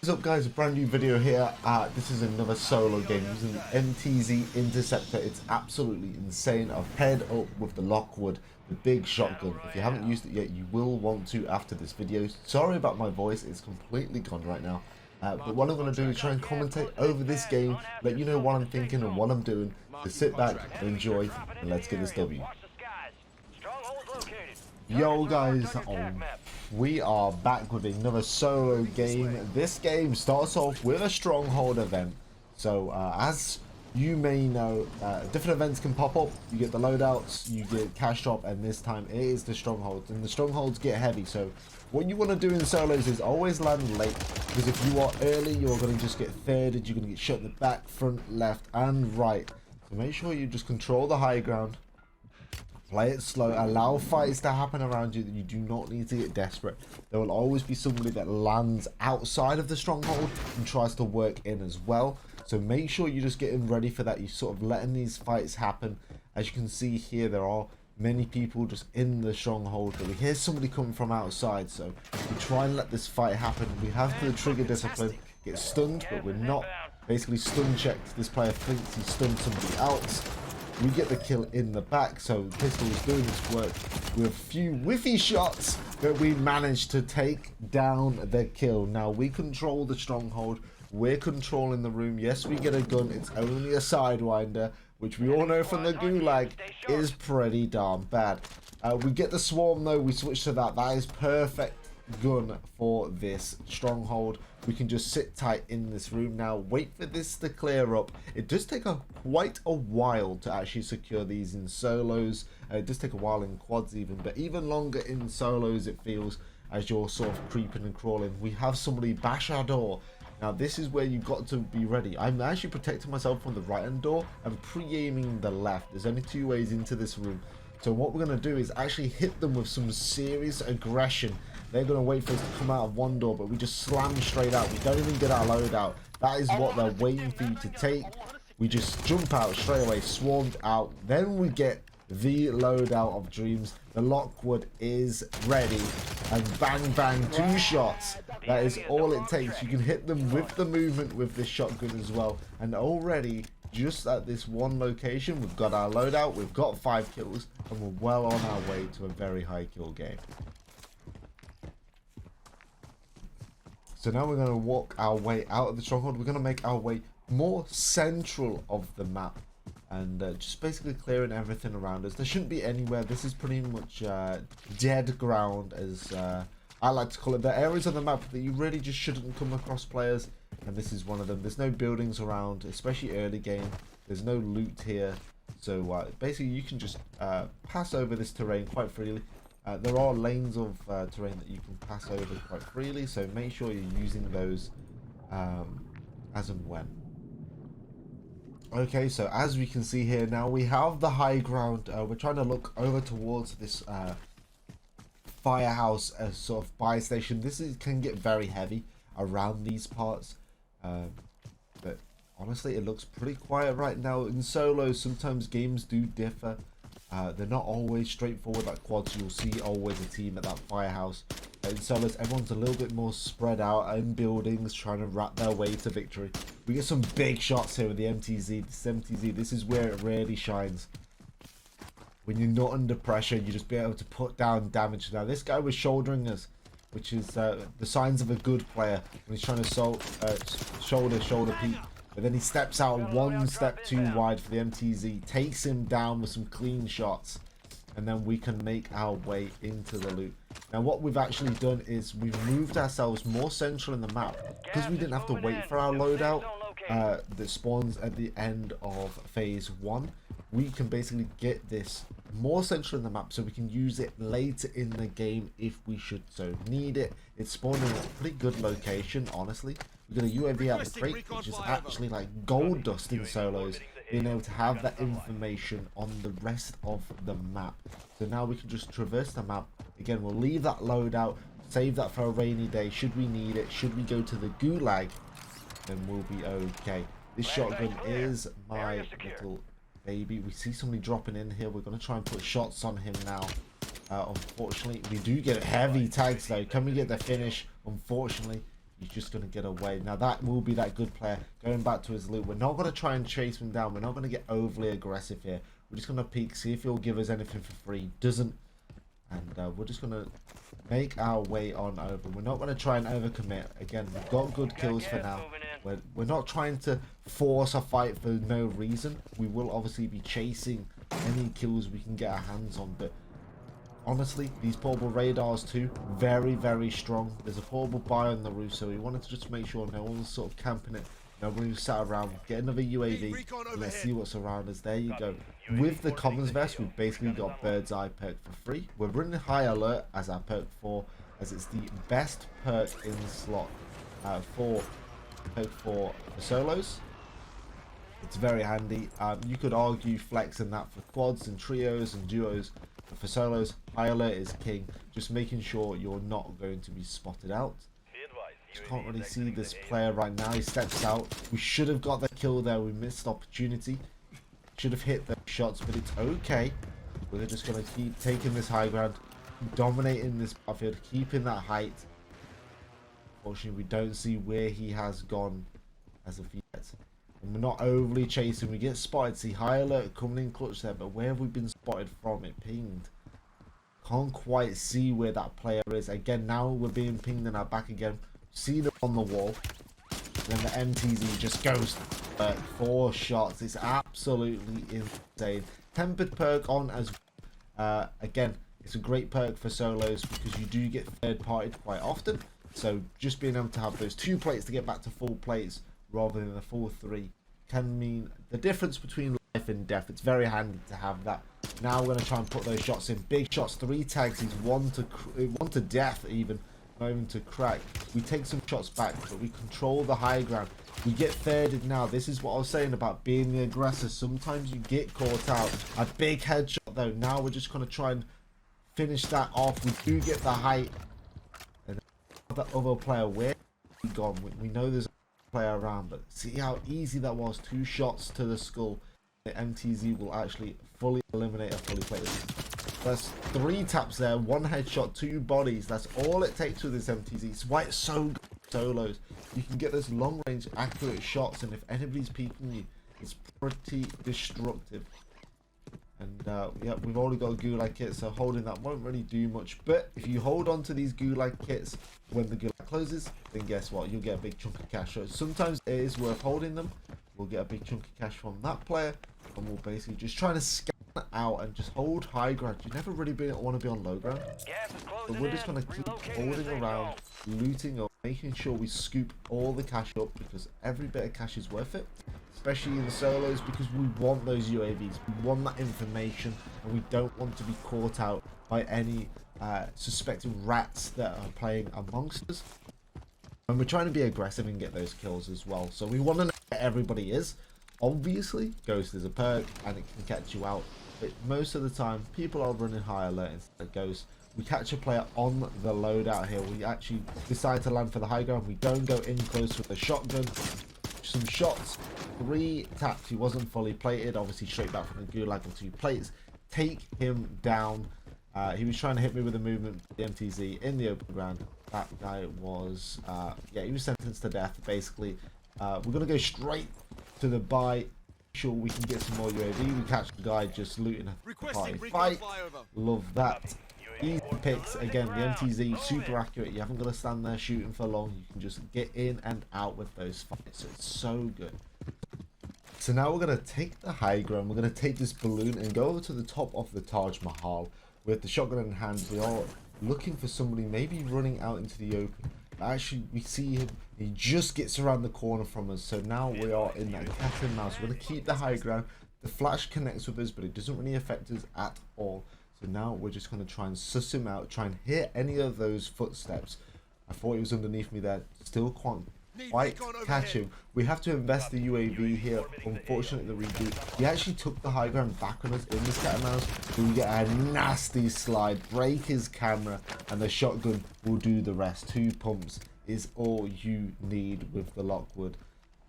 What's up guys, a brand new video here. This is another solo game using the MTZ Interceptor. It's absolutely insane. I've paired up with the Lockwood, the big shotgun. If you haven't used it yet, you will want to after this video. Sorry about my voice, it's completely gone right now. But what I'm going to do is try and commentate over this game, let you know what I'm thinking and what I'm doing. So sit back, enjoy, and let's get this W. Yo guys, we are back with another solo game. This game starts off with a stronghold event. So as you may know, different events can pop up. You get the loadouts, you get cash drop, and this time it is the strongholds. And the strongholds get heavy. So what you want to do in solos is always land late, because if you are early, you're going to just get thirded. You're going to get shot in the back, front, left, and right. So make sure you just control the high ground. Play it slow, allow fights to happen around you. That you do not need to get desperate. There will always be somebody that lands outside of the stronghold and tries to work in as well. So make sure you're just getting ready for that. You're sort of letting these fights happen. As you can see here, there are many people just in the stronghold. But we hear somebody coming from outside. So we try and let this fight happen. We have the trigger discipline, get stunned, but we're not basically stun checked. This player thinks he stunned somebody else. We get the kill in the back, so the pistol is doing its work with a few whiffy shots that we managed to take down the kill. Now we control the stronghold, we're controlling the room. Yes, we get a gun, it's only a sidewinder, which we all know from the Gulag is pretty darn bad. We get the swarm though, we switch to that. That is perfect gun for this stronghold. We can just sit tight in this room now, wait for this to clear up. It does take quite a while to actually secure these in solos. It does take a while in quads even, but even longer in solos it feels, as you're sort of creeping and crawling. We have somebody bash our door. Now this is where you've got to be ready. I'm actually protecting myself from the right hand door and pre-aiming the left. There's only two ways into this room. So what we're going to do is actually hit them with some serious aggression. They're going to wait for us to come out of one door, but we just slam straight out. We don't even get our loadout. That is what they're waiting for you to take. We just jump out straight away, swarmed out. Then we get the loadout of dreams. The Lockwood is ready. And bang, bang, 2 shots. That is all it takes. You can hit them with the movement with this shotgun as well. And already, just at this one location, we've got our loadout. We've got 5 kills. And we're well on our way to a very high kill game. So now we're going to walk our way out of the stronghold. We're going to make our way more central of the map. And just basically clearing everything around us. There shouldn't be anywhere. This is pretty much dead ground, as I like to call it. There are areas on the map that you really just shouldn't come across players. And this is one of them. There's no buildings around, especially early game. There's no loot here. So basically you can just pass over this terrain quite freely. There are lanes of terrain that you can pass over quite freely, so make sure you're using those as and when. Okay, so as we can see here now, we have the high ground. We're trying to look over towards this firehouse sort of buy station. This can get very heavy around these parts, but honestly it looks pretty quiet right now. In solos, sometimes games do differ. They're not always straightforward like quads. You'll see always a team at that firehouse. In solos, everyone's a little bit more spread out in buildings, trying to wrap their way to victory. We get some big shots here with the MTZ. This MTZ, this is where it really shines. When you're not under pressure, you just be able to put down damage. Now, this guy was shouldering us, which is the signs of a good player. When he's trying to shoulder peek. But then he steps out one step too wide for the MTZ, takes him down with some clean shots, and then we can make our way into the loot. Now what we've actually done is we've moved ourselves more central in the map, because we didn't have to wait for our loadout that spawns at the end of phase 1. We can basically get this more central in the map, so we can use it later in the game if we should so need it. It's spawning in a pretty good location, honestly. We got a UAV out of the crate, which is actually like gold dust in solos, being able to have that information on the rest of the map. So now we can just traverse the map. Again, we'll leave that loadout, save that for a rainy day should we need it. Should we go to the Gulag, then we'll be okay. This shotgun is my little baby. We see somebody dropping in here. We're going to try and put shots on him now. Unfortunately, we do get heavy tags though. Can we get the finish? Unfortunately, He's just going to get away. Now that will be that good player going back to his loot. We're not going to try and chase him down. We're not going to get overly aggressive here. We're just going to peek, see if he'll give us anything for free. Doesn't. And we're just going to make our way on over. We're not going to try and overcommit. Again, we've got good kills for now. We're not trying to force a fight for no reason. We will obviously be chasing any kills we can get our hands on. But honestly, these portable radars too, very, very strong. There's a portable buy on the roof, so we wanted to just make sure no one's sort of camping it. Nobody sat around. Get another UAV. Let's see what's around us. There you go. With the commons vest, we've basically got bird's eye perk for free. We're running high alert as our perk 4, as it's the best perk in the slot for solos. It's very handy. You could argue flexing that for quads and trios and duos, but for solos, high alert is king. Just making sure you're not going to be spotted out. Just can't really see this player right now. He steps out. We should have got the kill there. We missed opportunity. Should have hit the shots, but it's okay. We're just going to keep taking this high ground, dominating this battlefield, keeping that height. Unfortunately, we don't see where he has gone as of yet. And we're not overly chasing. We get spotted. See, high alert coming in clutch there, but where have we been spotted from? It pinged. Can't quite see where that player is. Again, now we're being pinged in our back again. See them on the wall. Then the MTZ just goes 4 shots. It's absolutely insane. Tempered perk on as again, it's a great perk for solos because you do get third partied quite often. So just being able to have those 2 plates to get back to full plates rather than the full 3 can mean the difference between life and death. It's very handy to have that. Now we're going to try and put those shots in. Big shots, 3 tags. He's one to death even. Not even to crack. We take some shots back, but we control the high ground. We get thirded now. This is what I was saying about being the aggressor. Sometimes you get caught out. A big headshot though. Now we're just going to try and finish that off. We do get the height. And the other player, where he gone? We know there's a player around, but see how easy that was. 2 shots to the skull. The MTZ will actually fully eliminate a fully plated. That's 3 taps there, 1 headshot, 2 bodies. That's all it takes with this MTZ. It's why it's so good solos. You can get those long range accurate shots, and if anybody's peeking you, it's pretty destructive. And yeah, we've already got a Gulag kit, so holding that won't really do much. But if you hold on to these Gulag kits when the Gulag closes, then guess what? You'll get a big chunk of cash. So sometimes it is worth holding them. We'll get a big chunk of cash from that player, and we'll basically just try to scan out and just hold high ground. You never really want to be on low ground, so we're just going to keep holding around, looting up, making sure we scoop all the cash up, because every bit of cash is worth it, especially in the solos, because we want those UAVs, we want that information, and we don't want to be caught out by any suspected rats that are playing amongst us. And we're trying to be aggressive and get those kills as well, so we want to know where everybody is. Obviously, Ghost is a perk and it can catch you out, but most of the time people are running high alert instead of Ghost. We catch a player on the loadout here. We actually decide to land for the high ground. We don't go in close with the shotgun. Some shots, 3 taps. He wasn't fully plated, obviously straight back from the Gulag with 2 plates. Take him down. He was trying to hit me with a movement, the MTZ in the open ground. That guy was yeah, he was sentenced to death basically. We're gonna go straight to the buy. Sure, we can get some more UAV. We catch the guy just looting a party fight. Love that. Easy picks again. The MTZ super accurate. You haven't got to stand there shooting for long. You can just get in and out with those fights. So it's so good. So now we're gonna take the high ground. We're gonna take this balloon and go over to the top of the Taj Mahal with the shotgun in hand. We are looking for somebody maybe running out into the open. Actually, we see him. He just gets around the corner from us. So now we are in that cat and mouse. We're going to keep the high ground. The flash connects with us, but it doesn't really affect us at all. So now we're just going to try and suss him out. Try and hit any of those footsteps. I thought he was underneath me there. Still can't quite catch him. We have to invest the UAV here. Unfortunately, the reboot. He actually took the high ground back on us in this cat and mouse. So we get a nasty slide, break his camera, and the shotgun will do the rest. 2 pumps is all you need with the Lockwood.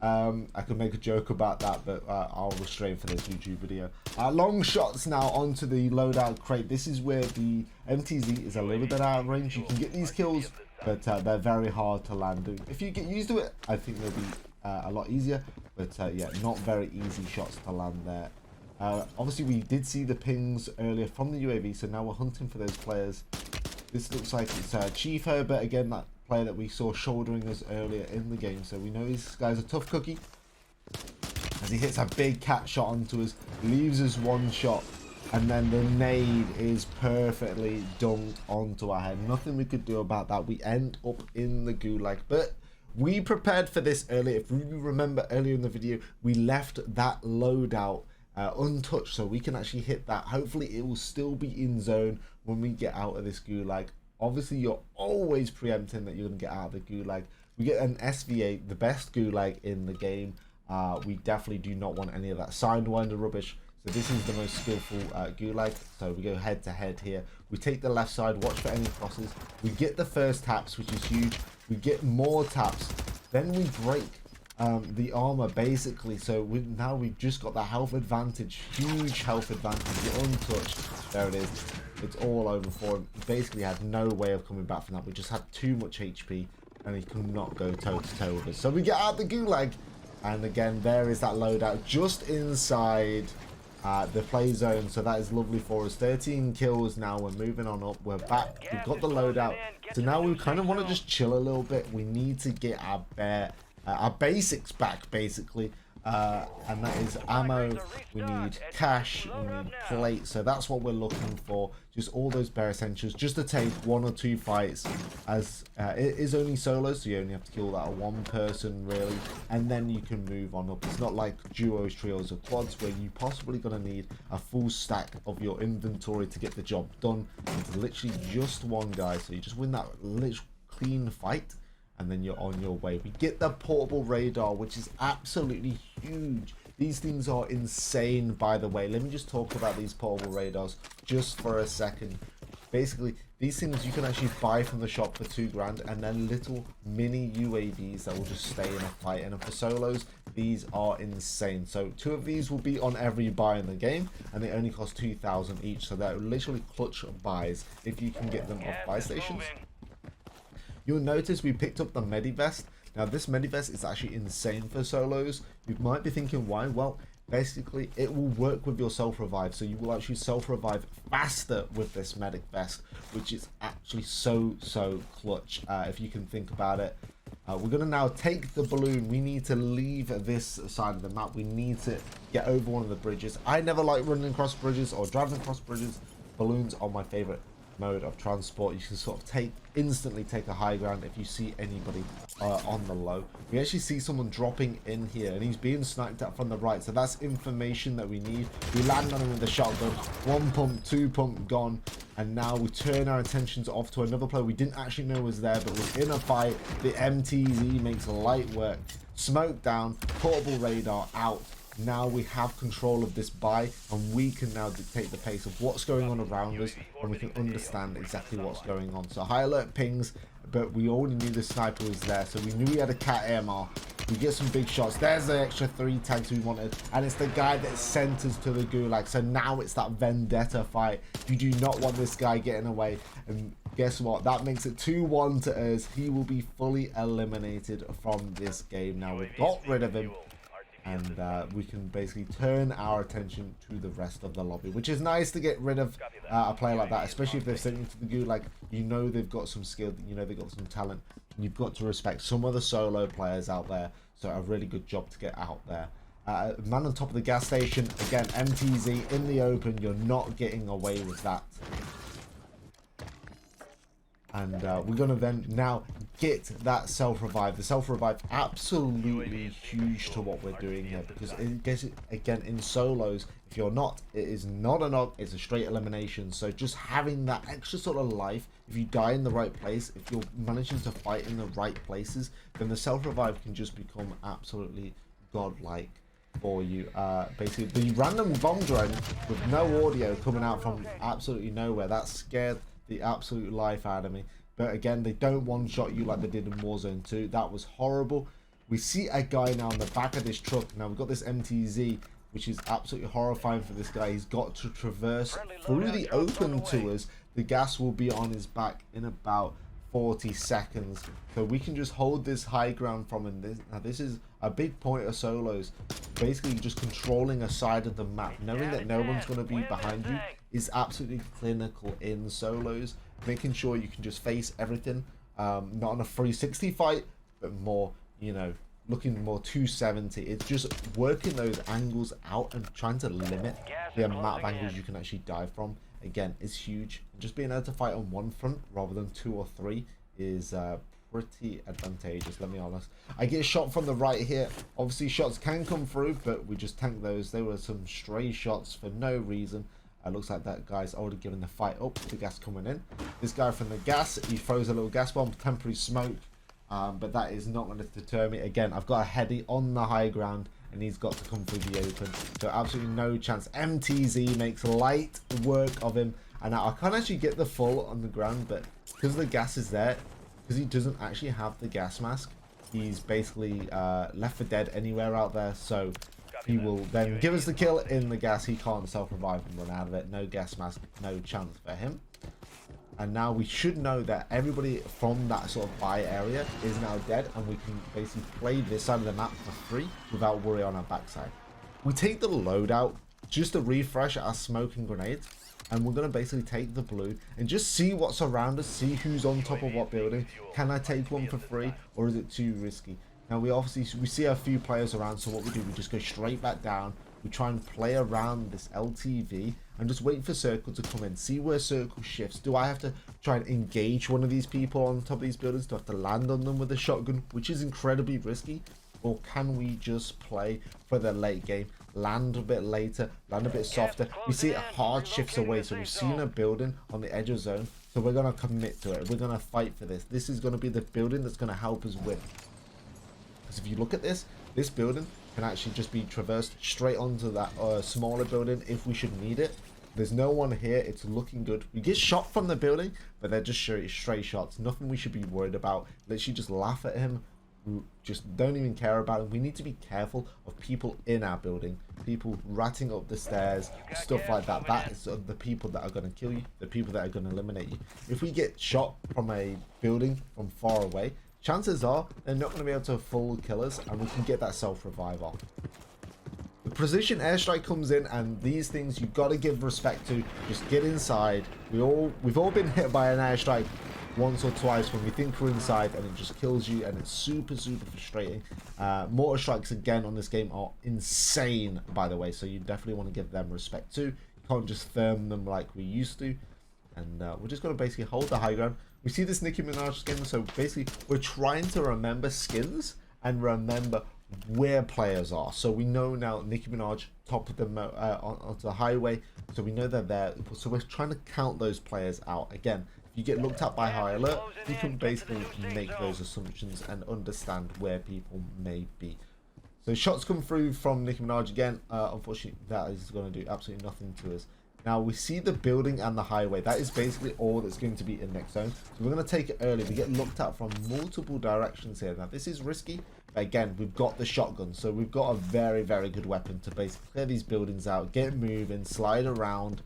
I could make a joke about that, but I'll restrain for this YouTube video. Long shots now onto the loadout crate. This is where the MTZ is a little bit out of range. You can get these kills but they're very hard to land. If you get used to it, I think they'll be a lot easier, but yeah, not very easy shots to land there. Obviously, we did see the pings earlier from the UAV, so now we're hunting for those players. This looks like it's Chief Herbert again, that player that we saw shouldering us earlier in the game, so we know this guy's a tough cookie. As he hits a big cat shot onto us, leaves us one shot, and then the nade is perfectly dunked onto our head. Nothing we could do about that. We end up in the Gulag, but we prepared for this earlier. If you remember earlier in the video, we left that loadout untouched, so we can actually hit that. Hopefully it will still be in zone when we get out of this Gulag. Obviously you're always preempting that you're going to get out of the Gulag. We get an SVA, the best Gulag in the game. We definitely do not want any of that sidewinder rubbish. So this is the most skillful Gulag. So we go head to head here. We take the left side, watch for any crosses. We get the first taps, which is huge. We get more taps. Then we break the armor basically. So now we've just got the health advantage. Huge health advantage. You're untouched. There it is. It's all over for him. He basically had no way of coming back from that. We just had too much HP and he could not go toe to toe with us. So we get out the Gulag. And again, there is that loadout just inside the play zone. So that is lovely for us. 13 kills now. We're moving on up. We're back. We've got the loadout. So now we kind of want to just chill a little bit. We need to get our basics back, basically. And that is ammo. We need cash. We need plate. So that's what we're looking for. Just all those bare essentials. Just to take 1 or 2 fights. As it is only solo, so you only have to kill that one person, really. And then you can move on up. It's not like duos, trios, or quads where you possibly going to need a full stack of your inventory to get the job done. It's literally just one guy. So you just win that literal clean fight. And then you're on your way. We get the portable radar, which is absolutely huge. These things are insane, by the way. Let me just talk about these portable radars just for a second. Basically, these things you can actually buy from the shop for $2 grand, and then little mini UAVs that will just stay in a fight. And for solos, these are insane. So 2 of these will be on every buy in the game, and they only cost 2,000 each. So they're literally clutch buys if you can get them off buy stations. You'll notice we picked up the Medivest. Now this Medivest is actually insane for solos. You might be thinking why? Well, basically it will work with your self-revive. So you will actually self-revive faster with this Medic Vest, which is actually so clutch if you can think about it. We're going to now take the balloon. We need to leave this side of the map. We need to get over one of the bridges. I never like running across bridges or driving across bridges. Balloons are my favorite mode of transport. You can sort of instantly take a high ground if you see anybody on the low. We actually see someone dropping in here and he's being sniped at from the right, so that's information that we need. We land on him with the shotgun. 1 pump, 2 pump gone, and now we turn our attentions off to another player we didn't actually know was there, but we're in a fight. The MTZ makes light work. Smoke down, portable radar out. Now we have control of this buy, and we can now dictate the pace of what's going on around us, and we can understand exactly what's going on. So high alert pings, but we already knew the sniper was there, so we knew we had a cat AMR. We get some big shots. There's the extra 3 tags we wanted, and it's the guy that sent us to the Gulag. So now it's that vendetta fight. You do not want this guy getting away, and guess what? That makes it 2-1 to us. He will be fully eliminated from this game. Now we've got rid of him, and we can basically turn our attention to the rest of the lobby, which is nice to get rid of a player like that, especially if they've sent you to the Gulag. You know they've got some skill, you know they've got some talent, and you've got to respect some of the solo players out there. So a really good job to get out there. Man on top of the gas station, again, MTZ in the open. You're not getting away with that. And we're going to then now get that self-revive. The self-revive absolutely huge to what we're doing here, because it gets it again in solos. If you're not, it is not a knock, it's a straight elimination. So just having that extra sort of life, if you die in the right place, if you're managing to fight in the right places, then the self-revive can just become absolutely godlike for you. Basically, the random bomb drone with no audio coming out from absolutely nowhere, that scared the absolute life out of me. But again, they don't one-shot you like they did in Warzone 2. That was horrible. We see a guy now in the back of this truck. Now we've got this MTZ, which is absolutely horrifying for this guy. He's got to traverse through the open to us. The gas will be on his back in about 40 seconds. So we can just hold this high ground from him. Now this is a big point of solos. Basically just controlling a side of the map. Knowing that no one's going to be behind you is absolutely clinical in solos. Making sure you can just face everything. Not on a 360 fight, but more, you know, looking more 270. It's just working those angles out and trying to limit the amount of angles you can actually dive from. Again, is huge. Just being able to fight on one front rather than 2 or 3 is pretty advantageous, let me be honest. I get a shot from the right here. Obviously shots can come through, but we just tanked those. There were some stray shots for no reason. Looks like that guy's already given the fight up. The gas coming in. This guy from the gas, he throws a little gas bomb, temporary smoke, but that is not going to deter me. Again, I've got a heady on the high ground, and he's got to come through the open. So absolutely no chance. MTZ makes light work of him. And now I can't actually get the full on the ground, but because the gas is there, because he doesn't actually have the gas mask, he's basically left for dead anywhere out there. So he will then give us the kill in the gas. He can't self-revive and run out of it. No gas mask, no chance for him. And now we should know that everybody from that sort of buy area is now dead, and we can basically play this side of the map for free without worry on our backside. We take the loadout just to refresh our smoke and grenades, and we're going to basically take the blue and just see what's around us, see who's on top of what building. Can I take one for free, or is it too risky? Now we see a few players around, so what we do, we just go straight back down. We try and play around this LTV and just wait for circle to come in. See where circle shifts. Do I have to try and engage one of these people on top of these buildings? Do I have to land on them with a shotgun, which is incredibly risky? Or can we just play for the late game? Land a bit later, land a bit softer. We see it hard shifts away, so we've seen a building on the edge of zone. So we're going to commit to it. We're going to fight for this. This is going to be the building that's going to help us win. Because if you look at this building can actually just be traversed straight onto that smaller building if we should need it. There's no one here. It's looking good. We get shot from the building, but they're just stray shots. Nothing we should be worried about. Literally just laugh at him. We just don't even care about him. We need to be careful of people in our building. People ratting up the stairs, stuff like that. That is the people that are going to kill you. The people that are going to eliminate you. If we get shot from a building from far away, chances are they're not going to be able to full kill us, and we can get that self-revive off. The precision airstrike comes in, and these things you've got to give respect to. Just get inside. We've all been hit by an airstrike once or twice when we think we're inside, and it just kills you, and it's super frustrating. Mortar strikes again on this game are insane, by the way, so you definitely want to give them respect too. You can't just therm them like we used to. And we're just going to basically hold the high ground. We see this Nicki Minaj skin, so basically we're trying to remember skins and remember where players are. So we know now Nicki Minaj top of the onto the highway, so we know they're there. So we're trying to count those players out. Again, if you get looked at by high alert, you can basically make those assumptions and understand where people may be. So shots come through from Nicki Minaj again. Unfortunately, that is going to do absolutely nothing to us. Now we see the building and the highway. That is basically all that's going to be in next zone. So we're going to take it early. We get looked at from multiple directions here. Now this is risky, but again, we've got the shotgun, so we've got a very good weapon to basically clear these buildings out, get moving, slide around,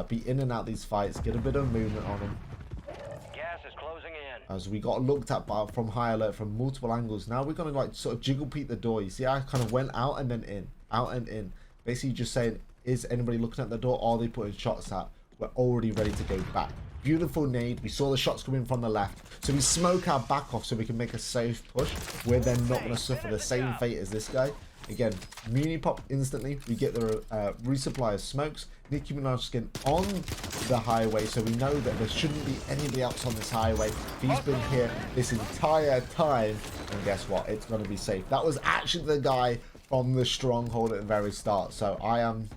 be in and out these fights, get a bit of movement on them. Gas is closing in. As we got looked at from high alert from multiple angles. Now we're going to like sort of jiggle peek the door. You see, I kind of went out and then in, out and in, basically just saying, is anybody looking at the door? Are they putting shots at? We're already ready to go back. Beautiful nade. We saw the shots coming from the left, so we smoke our back off so we can make a safe push. We're then not going to suffer the same fate as this guy. Again, muni pop instantly. We get the resupply of smokes. Nicki Minaj skin on the highway, so we know that there shouldn't be anybody else on this highway. He's been here this entire time, and guess what? It's going to be safe. That was actually the guy from the stronghold at the very start. So I am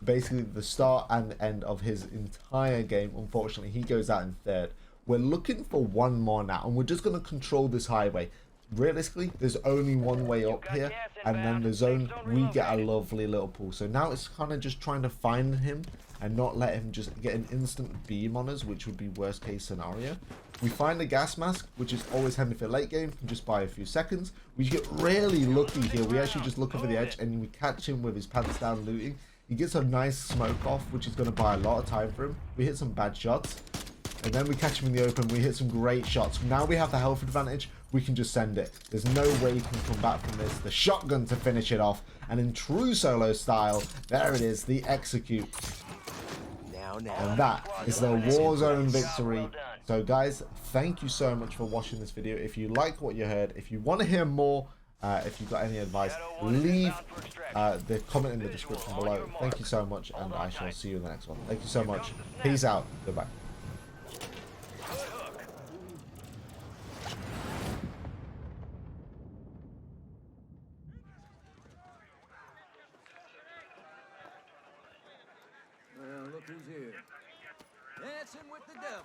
basically the start and end of his entire game. Unfortunately, he goes out in third. We're looking for one more now, and we're just going to control this highway. Realistically, there's only one way up here, and then the zone, we get a lovely little pool. So now it's kind of just trying to find him and not let him just get an instant beam on us, which would be worst case scenario. We find a gas mask, which is always handy for late game, can just buy a few seconds. We get really lucky here. We actually just look over the edge and we catch him with his pants down looting. He gets a nice smoke off, which is going to buy a lot of time for him. We hit some bad shots. and then we catch him in the open. We hit some great shots. Now we have the health advantage. We can just send it. There's no way you can come back from this. The shotgun to finish it off, and in true solo style, there it is, the execute. And that is the Warzone victory. So guys, thank you so much for watching this video. If you like what you heard, if you want to hear more, if you've got any advice, leave the comment in the description below. Thank you so much, and I shall see you in the next one. Thank you so much. Peace out. Goodbye. Well, look who's here. Dancing with the devil.